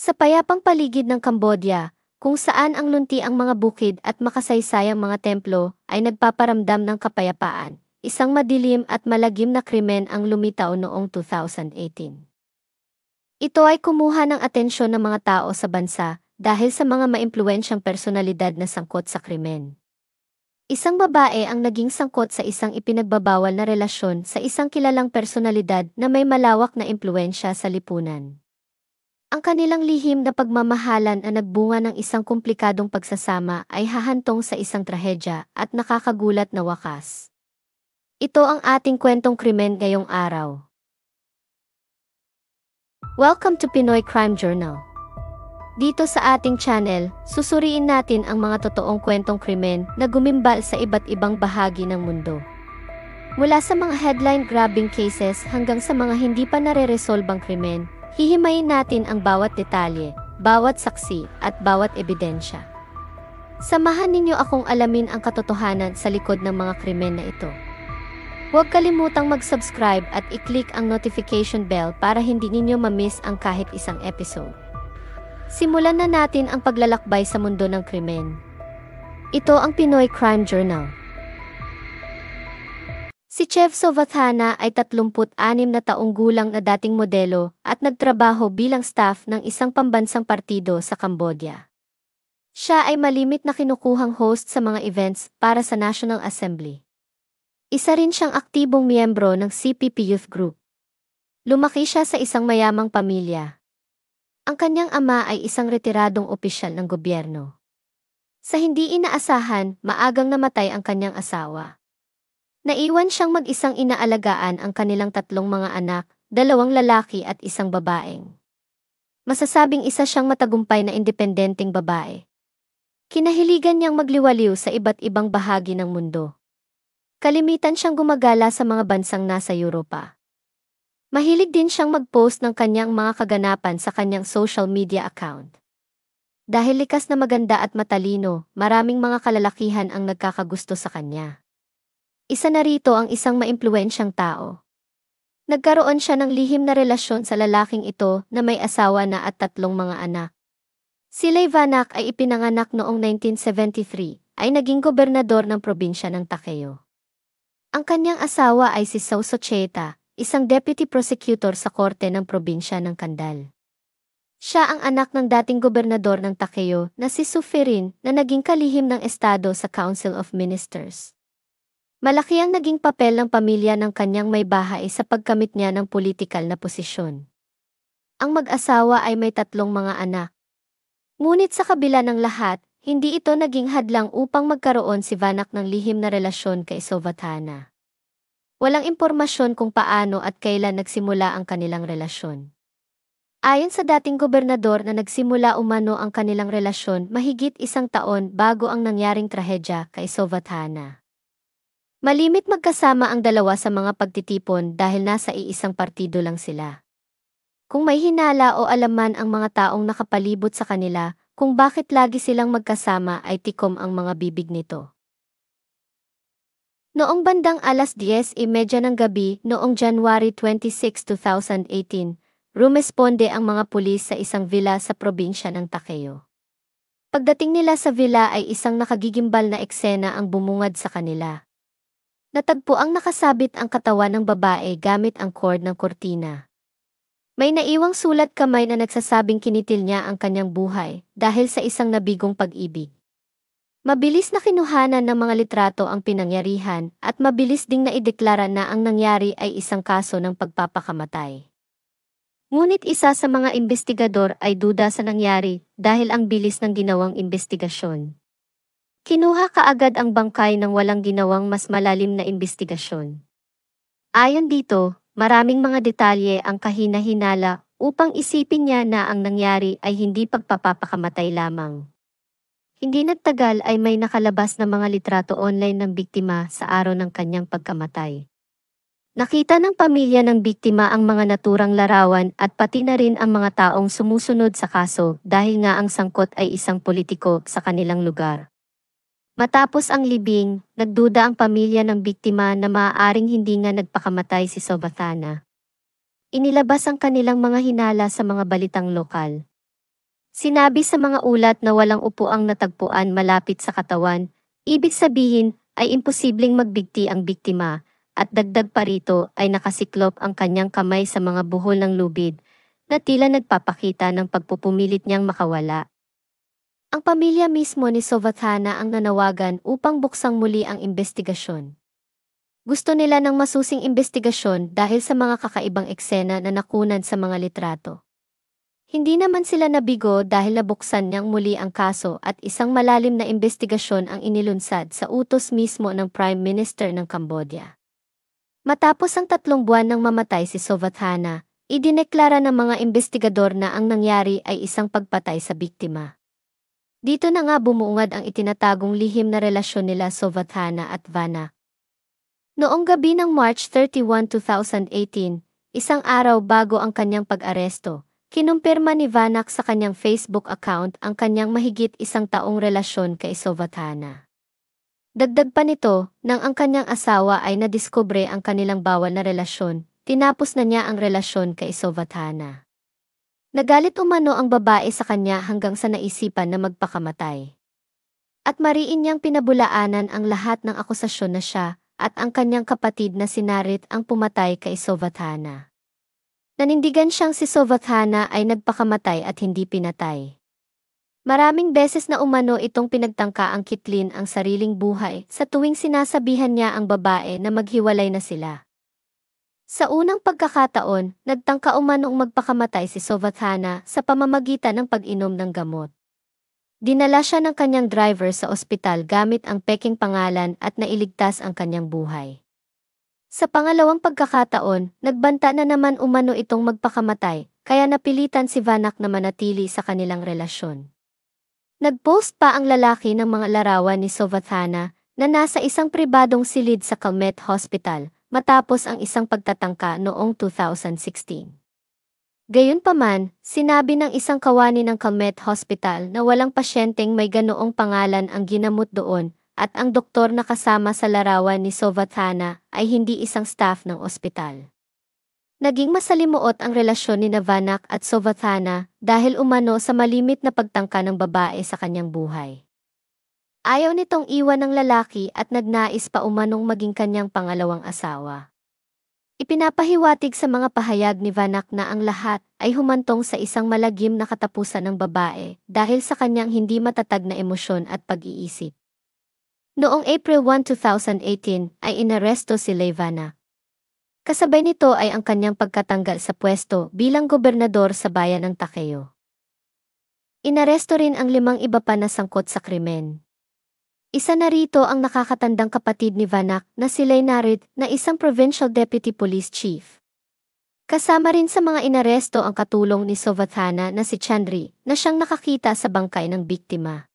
Sa payapang paligid ng Cambodia, kung saan ang lunti ang mga bukid at makasaysayang mga templo ay nagpaparamdam ng kapayapaan, isang madilim at malagim na krimen ang lumitaw noong 2018. Ito ay kumuha ng atensyon ng mga tao sa bansa dahil sa mga maimpluwensyang personalidad na sangkot sa krimen. Isang babae ang naging sangkot sa isang ipinagbabawal na relasyon sa isang kilalang personalidad na may malawak na impluwensya sa lipunan. Ang kanilang lihim na pagmamahalan na nagbunga ng isang komplikadong pagsasama ay hahantong sa isang trahedya at nakakagulat na wakas. Ito ang ating kwentong krimen ngayong araw. Welcome to Pinoy Crime Journal. Dito sa ating channel, susuriin natin ang mga totoong kwentong krimen na gumimbal sa iba't ibang bahagi ng mundo. Mula sa mga headline-grabbing cases hanggang sa mga hindi pa nare-resolbang krimen, hihimayin natin ang bawat detalye, bawat saksi, at bawat ebidensya. Samahan ninyo akong alamin ang katotohanan sa likod ng mga krimen na ito. Huwag kalimutang mag-subscribe at i-click ang notification bell para hindi ninyo ma-miss ang kahit isang episode. Simulan na natin ang paglalakbay sa mundo ng krimen. Ito ang Pinoy Crime Journal. Si Chev Sovathana ay 36 na taong gulang na dating modelo at nagtrabaho bilang staff ng isang pambansang partido sa Cambodia. Siya ay malimit na kinukuhang host sa mga events para sa National Assembly. Isa rin siyang aktibong miyembro ng CPP Youth Group. Lumaki siya sa isang mayamang pamilya. Ang kanyang ama ay isang retiradong opisyal ng gobyerno. Sa hindi inaasahan, maagang namatay ang kanyang asawa. Naiwan siyang mag-isang inaalagaan ang kanilang 3 mga anak, 2 lalaki at 1 babaeng. Masasabing isa siyang matagumpay na independenteng babae. Kinahiligan niyang magliwaliw sa iba't ibang bahagi ng mundo. Kalimitan siyang gumagala sa mga bansang nasa Europa. Mahilig din siyang mag-post ng kanyang mga kaganapan sa kanyang social media account. Dahil likas na maganda at matalino, maraming mga kalalakihan ang nagkakagusto sa kanya. Isa na rito ang isang maimpluwensyang tao. Nagkaroon siya ng lihim na relasyon sa lalaking ito na may asawa na at 3 mga anak. Si Levanak ay ipinanganak noong 1973, ay naging gobernador ng probinsya ng Takeo. Ang kanyang asawa ay si Sau Socheta, isang deputy prosecutor sa korte ng probinsya ng Kandal. Siya ang anak ng dating gobernador ng Takeo na si Suferin na naging kalihim ng estado sa Council of Ministers. Malaki ang naging papel ng pamilya ng kanyang may bahay sa pagkamit niya ng politikal na posisyon. Ang mag-asawa ay may 3 mga anak. Ngunit sa kabila ng lahat, hindi ito naging hadlang upang magkaroon si Vanak ng lihim na relasyon kay Sovathana. Walang impormasyon kung paano at kailan nagsimula ang kanilang relasyon. Ayon sa dating gobernador na nagsimula umano ang kanilang relasyon mahigit 1 taon bago ang nangyaring trahedya kay Sovathana. Malimit magkasama ang dalawa sa mga pagtitipon dahil nasa iisang partido lang sila. Kung may hinala o alaman ang mga taong nakapalibot sa kanila kung bakit lagi silang magkasama ay tikom ang mga bibig nito. Noong bandang 10:30 ng gabi noong January 26, 2018, rumesponde ang mga pulis sa isang villa sa probinsya ng Takeo. Pagdating nila sa villa ay isang nakagigimbal na eksena ang bumungad sa kanila. Natagpo ang nakasabit ang katawan ng babae gamit ang cord ng kortina. May naiwang sulat kamay na nagsasabing kinitil niya ang kanyang buhay dahil sa isang nabigong pag-ibig. Mabilis na kinuhanan ng mga litrato ang pinangyarihan at mabilis ding naideklara na ang nangyari ay isang kaso ng pagpapakamatay. Ngunit isa sa mga investigador ay duda sa nangyari dahil ang bilis ng ginawang investigasyon. Kinuha kaagad ang bangkay ng walang ginawang mas malalim na investigasyon. Ayon dito, maraming mga detalye ang kahina-hinala upang isipin niya na ang nangyari ay hindi pagpapakamatay lamang. Hindi nagtagal ay may nakalabas na mga litrato online ng biktima sa araw ng kanyang pagkamatay. Nakita ng pamilya ng biktima ang mga naturang larawan at pati na rin ang mga taong sumusunod sa kaso dahil nga ang sangkot ay isang politiko sa kanilang lugar. Matapos ang libing, nagduda ang pamilya ng biktima na maaaring hindi nga nagpakamatay si Sovathana. Inilabas ang kanilang mga hinala sa mga balitang lokal. Sinabi sa mga ulat na walang upuang natagpuan malapit sa katawan, ibig sabihin ay imposibleng magbigti ang biktima, at dagdag pa rito ay nakasiklop ang kanyang kamay sa mga buhol ng lubid, na tila nagpapakita ng pagpupumilit niyang makawala. Ang pamilya mismo ni Sovathana ang nanawagan upang buksang muli ang investigasyon. Gusto nila ng masusing investigasyon dahil sa mga kakaibang eksena na nakunan sa mga litrato. Hindi naman sila nabigo dahil nabuksan niyang muli ang kaso at isang malalim na investigasyon ang inilunsad sa utos mismo ng Prime Minister ng Cambodia. Matapos ang 3 buwan nang mamatay si Sovathana, idineklara ng mga investigador na ang nangyari ay isang pagpatay sa biktima. Dito na nga bumuungad ang itinatagong lihim na relasyon nila Sovathana at Vanak. Noong gabi ng March 31, 2018, isang araw bago ang kanyang pag-aresto, kinumpirma ni Vanak sa kanyang Facebook account ang kanyang mahigit 1 taong relasyon kay Sovathana. Dagdag pa nito, nang ang kanyang asawa ay nadiskubre ang kanilang bawal na relasyon, tinapos na niya ang relasyon kay Sovathana. Nagalit umano ang babae sa kanya hanggang sa naisipan na magpakamatay. At mariin niyang pinabulaanan ang lahat ng akusasyon na siya at ang kanyang kapatid na si Narit ang pumatay kay Sovathana. Nanindigan siyang si Sovathana ay nagpakamatay at hindi pinatay. Maraming beses na umano itong pinagtangka ang Kitlin ang sariling buhay sa tuwing sinasabihan niya ang babae na maghiwalay na sila. Sa unang pagkakataon, nagtangka umanong magpakamatay si Sovathana sa pamamagitan ng pag-inom ng gamot. Dinala siya ng kanyang driver sa ospital gamit ang peking pangalan at nailigtas ang kanyang buhay. Sa pangalawang pagkakataon, nagbanta na naman umano itong magpakamatay, kaya napilitan si Vanak na manatili sa kanilang relasyon. Nagpost pa ang lalaki ng mga larawan ni Sovathana na nasa isang pribadong silid sa Calmette Hospital matapos ang isang pagtatangka noong 2016. Gayunpaman, sinabi ng isang kawani ng Calmette Hospital na walang pasyenteng may ganoong pangalan ang ginamot doon, at ang doktor na kasama sa larawan ni Sovathana ay hindi isang staff ng ospital. Naging masalimuot ang relasyon ni Vanak at Sovathana dahil umano sa malimit na pagtangka ng babae sa kanyang buhay. Ayaw nitong iwan ng lalaki at nagnais pa umanong maging kanyang pangalawang asawa. Ipinapahiwatig sa mga pahayag ni Vanak na ang lahat ay humantong sa isang malagim na katapusan ng babae dahil sa kanyang hindi matatag na emosyon at pag-iisip. Noong April 1, 2018 ay inaresto si Vanak. Kasabay nito ay ang kanyang pagkatanggal sa pwesto bilang gobernador sa bayan ng Takeo. Inaresto rin ang 5 iba pa na sangkot sa krimen. Isa na rito ang nakakatandang kapatid ni Vanak na si Narit na isang provincial deputy police chief. Kasama rin sa mga inaresto ang katulong ni Sovathana na si Chandri na siyang nakakita sa bangkay ng biktima.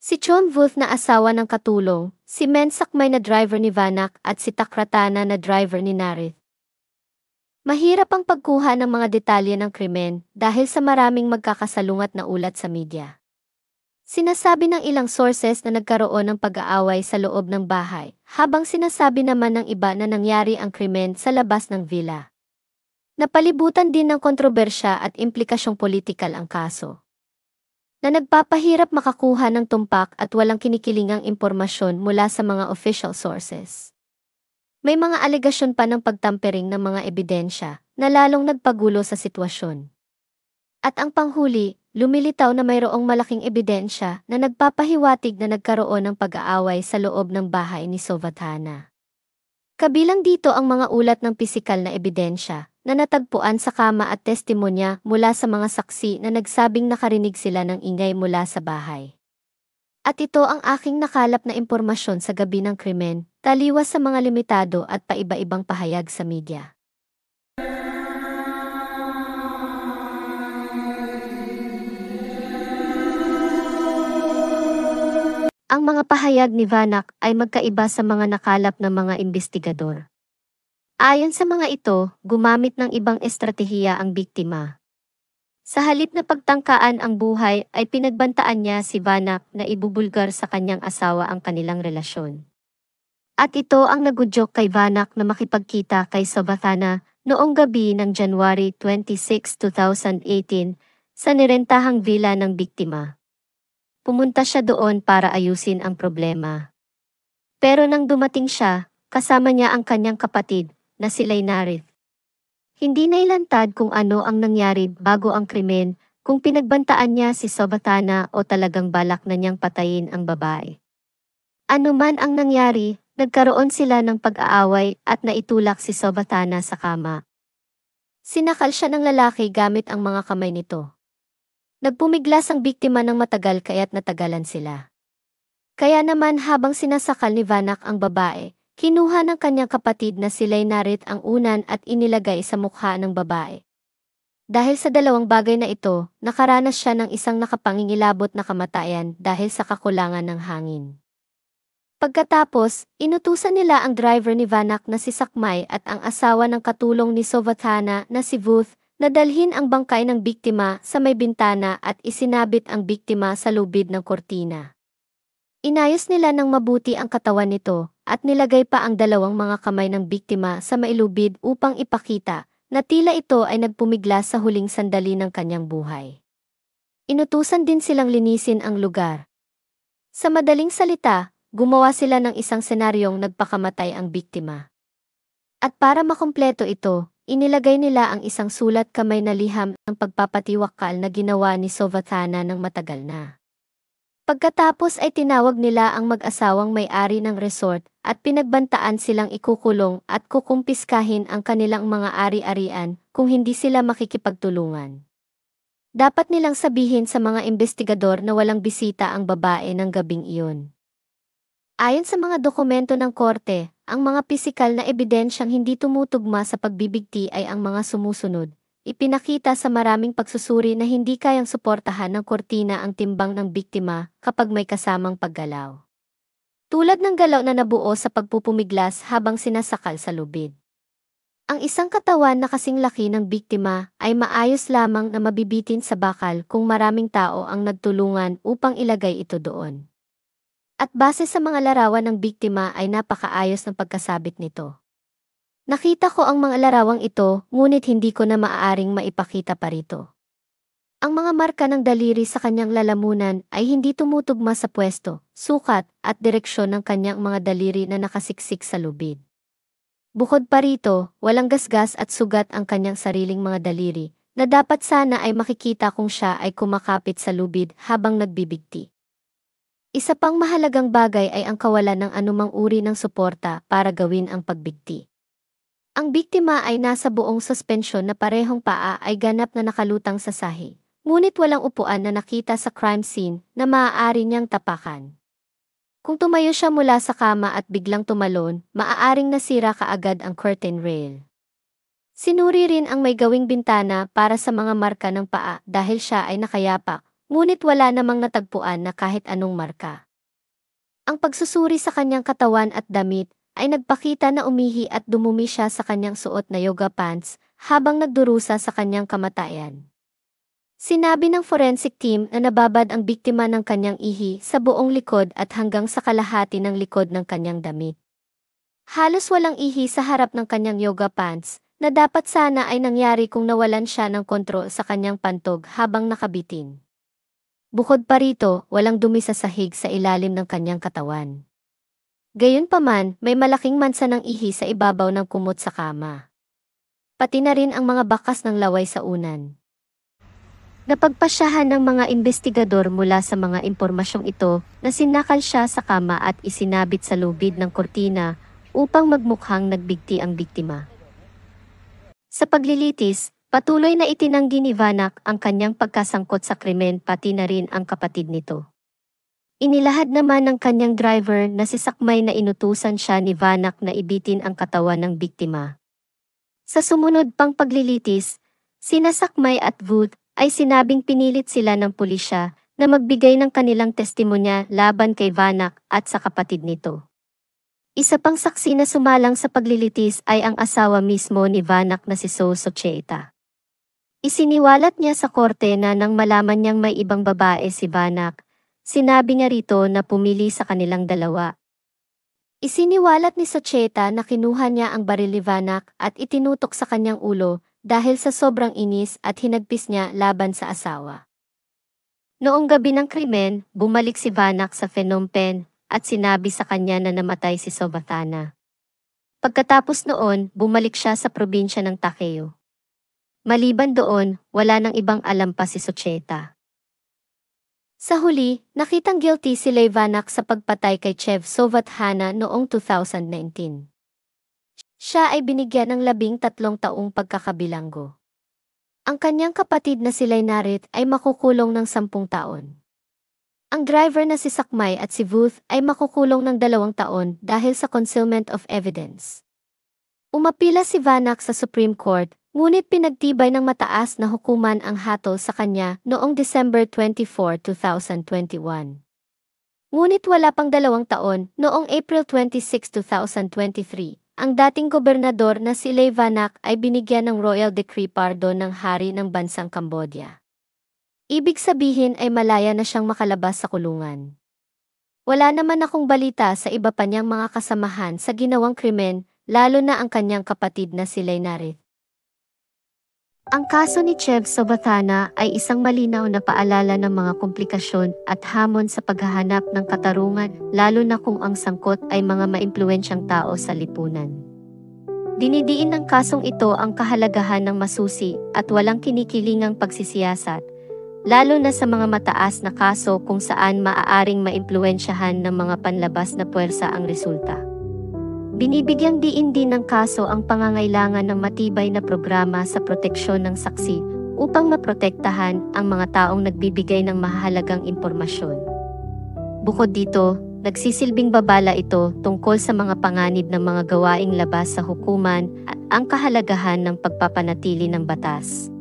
Si Chon Wolf na asawa ng katulong, si Mensakmay na driver ni Vanak at si Takratana na driver ni Narit. Mahirap ang pagkuha ng mga detalye ng krimen dahil sa maraming magkakasalungat na ulat sa media. Sinasabi ng ilang sources na nagkaroon ng pag-aaway sa loob ng bahay, habang sinasabi naman ng iba na nangyari ang krimen sa labas ng villa. Napalibutan din ng kontrobersya at implikasyong politikal ang kaso, na nagpapahirap makakuha ng tumpak at walang kinikilingang impormasyon mula sa mga official sources. May mga alegasyon pa ng pagtampering ng mga ebidensya na lalong nagpagulo sa sitwasyon. At ang panghuli, lumilitaw na mayroong malaking ebidensya na nagpapahiwatig na nagkaroon ng pag-aaway sa loob ng bahay ni Sovathana. Kabilang dito ang mga ulat ng pisikal na ebidensya na natagpuan sa kama at testimonya mula sa mga saksi na nagsabing nakarinig sila ng ingay mula sa bahay. At ito ang aking nakalap na impormasyon sa gabi ng krimen, taliwas sa mga limitado at paiba-ibang pahayag sa media. Ang mga pahayag ni Vanak ay magkaiba sa mga nakalap ng mga investigador. Ayon sa mga ito, gumamit ng ibang estratehiya ang biktima. Sa halip na pagtangkaan ang buhay ay pinagbantaan niya si Vanak na ibubulgar sa kanyang asawa ang kanilang relasyon. At ito ang nagudyok kay Vanak na makipagkita kay Sovathana noong gabi ng January 26, 2018 sa nirentahang villa ng biktima. Pumunta siya doon para ayusin ang problema. Pero nang dumating siya, kasama niya ang kanyang kapatid, na si Lainarith. Hindi nailantad kung ano ang nangyari bago ang krimen, kung pinagbantaan niya si Sovatana o talagang balak na niyang patayin ang babae. Ano man ang nangyari, nagkaroon sila ng pag-aaway at naitulak si Sovatana sa kama. Sinakal siya ng lalaki gamit ang mga kamay nito. Nagpumiglas ang biktima ng matagal kaya't natagalan sila. Kaya naman habang sinasakal ni Vanak ang babae, kinuha ng kanyang kapatid na si Lainarith ang unan at inilagay sa mukha ng babae. Dahil sa dalawang bagay na ito, nakaranas siya ng isang nakapangingilabot na kamatayan dahil sa kakulangan ng hangin. Pagkatapos, inutusan nila ang driver ni Vanak na si Sakmay at ang asawa ng katulong ni Sovatana na si Vuth na dalhin ang bangkay ng biktima sa may bintana at isinabit ang biktima sa lubid ng kortina. Inayos nila ng mabuti ang katawan nito at nilagay pa ang dalawang mga kamay ng biktima sa mailubid upang ipakita na tila ito ay nagpumiglas sa huling sandali ng kanyang buhay. Inutusan din silang linisin ang lugar. Sa madaling salita, gumawa sila ng isang senaryong nagpakamatay ang biktima. At para makumpleto ito, inilagay nila ang isang sulat kamay na liham ng pagpapatiwakal na ginawa ni Sovatana ng matagal na. Pagkatapos ay tinawag nila ang mag-asawang may-ari ng resort at pinagbantaan silang ikukulong at kukumpiskahin ang kanilang mga ari-arian kung hindi sila makikipagtulungan. Dapat nilang sabihin sa mga investigador na walang bisita ang babae ng gabing iyon. Ayon sa mga dokumento ng korte, ang mga pisikal na ebidensyang hindi tumutugma sa pagbibigti ay ang mga sumusunod. Ipinakita sa maraming pagsusuri na hindi kayang suportahan ng kortina ang timbang ng biktima kapag may kasamang paggalaw. Tulad ng galaw na nabuo sa pagpupumiglas habang sinasakal sa lubid. Ang isang katawan na kasing laki ng biktima ay maayos lamang na mabibitin sa bakal kung maraming tao ang nagtulungan upang ilagay ito doon. At base sa mga larawan ng biktima ay napakaayos ng pagkasabit nito. Nakita ko ang mga larawang ito, ngunit hindi ko na maaaring maipakita pa rito. Ang mga marka ng daliri sa kanyang lalamunan ay hindi tumutugma sa pwesto, sukat, at direksyon ng kanyang mga daliri na nakasiksik sa lubid. Bukod pa rito, walang gasgas at sugat ang kanyang sariling mga daliri, na dapat sana ay makikita kung siya ay kumakapit sa lubid habang nagbibigti. Isa pang mahalagang bagay ay ang kawalan ng anumang uri ng suporta para gawin ang pagbigti. Ang biktima ay nasa buong suspensyon na parehong paa ay ganap na nakalutang sa sahig, ngunit walang upuan na nakita sa crime scene na maaari niyang tapakan. Kung tumayo siya mula sa kama at biglang tumalon, maaaring nasira kaagad ang curtain rail. Sinuri rin ang may gawing bintana para sa mga marka ng paa dahil siya ay nakayapak. Ngunit wala namang natagpuan na kahit anong marka. Ang pagsusuri sa kanyang katawan at damit ay nagpakita na umihi at dumumi siya sa kanyang suot na yoga pants habang nagdurusa sa kanyang kamatayan. Sinabi ng forensic team na nababad ang biktima ng kanyang ihi sa buong likod at hanggang sa kalahati ng likod ng kanyang damit. Halos walang ihi sa harap ng kanyang yoga pants na dapat sana ay nangyari kung nawalan siya ng kontrol sa kanyang pantog habang nakabitin. Bukod pa rito, walang dumi sa sahig sa ilalim ng kanyang katawan. Gayunpaman, may malaking mansa ng ihi sa ibabaw ng kumot sa kama. Pati na rin ang mga bakas ng laway sa unan. Napagpasyahan ng mga investigador mula sa mga impormasyong ito na sinakal siya sa kama at isinabit sa lubid ng kortina upang magmukhang nagbigti ang biktima. Sa paglilitis, patuloy na itinanggi ni Vanak ang kanyang pagkasangkot sa krimen pati na rin ang kapatid nito. Inilahad naman ng kanyang driver na si Sakmay na inutusan siya ni Vanak na ibitin ang katawan ng biktima. Sa sumunod pang paglilitis, sina Sakmay at Vuth ay sinabing pinilit sila ng pulisya na magbigay ng kanilang testimonya laban kay Vanak at sa kapatid nito. Isa pang saksi na sumalang sa paglilitis ay ang asawa mismo ni Vanak na si Socheta. Isiniwalat niya sa korte na nang malaman niyang may ibang babae si Vanak, sinabi niya rito na pumili sa kanilang dalawa. Isiniwalat ni Socheta na kinuha niya ang baril ni Vanak at itinutok sa kanyang ulo dahil sa sobrang inis at hinagpis niya laban sa asawa. Noong gabi ng krimen, bumalik si Vanak sa Phnom Penh at sinabi sa kanya na namatay si Sovathana. Pagkatapos noon, bumalik siya sa probinsya ng Takeo. Maliban doon, wala nang ibang alam pa si Sucheta. Sa huli, nakitang guilty si Vanak sa pagpatay kay Chev Sovathana noong 2019. Siya ay binigyan ng 13 taong pagkakabilanggo. Ang kanyang kapatid na si Narit ay makukulong ng 10 taon. Ang driver na si Sakmay at si Vuth ay makukulong ng 2 taon dahil sa concealment of evidence. Umapila si Vanak sa Supreme Court, ngunit pinagtibay ng mataas na hukuman ang hatol sa kanya noong December 24, 2021. Ngunit wala pang 2 taon, noong April 26, 2023, ang dating gobernador na si Vanak ay binigyan ng Royal Decree Pardon ng hari ng bansang Cambodia. Ibig sabihin ay malaya na siyang makalabas sa kulungan. Wala naman akong balita sa iba pa niyang mga kasamahan sa ginawang krimen, lalo na ang kanyang kapatid na si Narit. Ang kaso ni Chev Sovathana ay isang malinaw na paalala ng mga komplikasyon at hamon sa paghahanap ng katarungan, lalo na kung ang sangkot ay mga maimpluwensyang tao sa lipunan. Dinidiin ng kasong ito ang kahalagahan ng masusi at walang kinikilingang pagsisiyasat, lalo na sa mga mataas na kaso kung saan maaaring maimpluwensyahan ng mga panlabas na puwersa ang resulta. Binibigyang diin din ng kaso ang pangangailangan ng matibay na programa sa proteksyon ng saksi upang maprotektahan ang mga taong nagbibigay ng mahalagang impormasyon. Bukod dito, nagsisilbing babala ito tungkol sa mga panganib ng mga gawaing labas sa hukuman at ang kahalagahan ng pagpapanatili ng batas.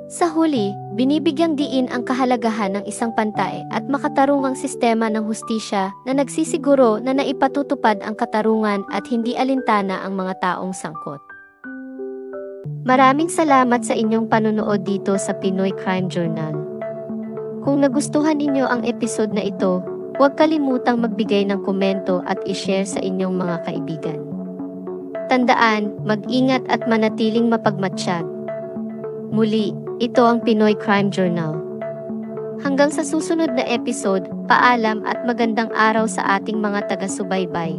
Sa huli, binibigyang diin ang kahalagahan ng isang pantay at makatarungang sistema ng hustisya na nagsisiguro na naipatutupad ang katarungan at hindi alintana ang mga taong sangkot. Maraming salamat sa inyong panunood dito sa Pinoy Crime Journal. Kung nagustuhan ninyo ang episode na ito, huwag kalimutang magbigay ng komento at i-share sa inyong mga kaibigan. Tandaan, mag-ingat at manatiling mapagmatsyag. Muli, ito ang Pinoy Crime Journal. Hanggang sa susunod na episode, paalam at magandang araw sa ating mga taga-subaybay.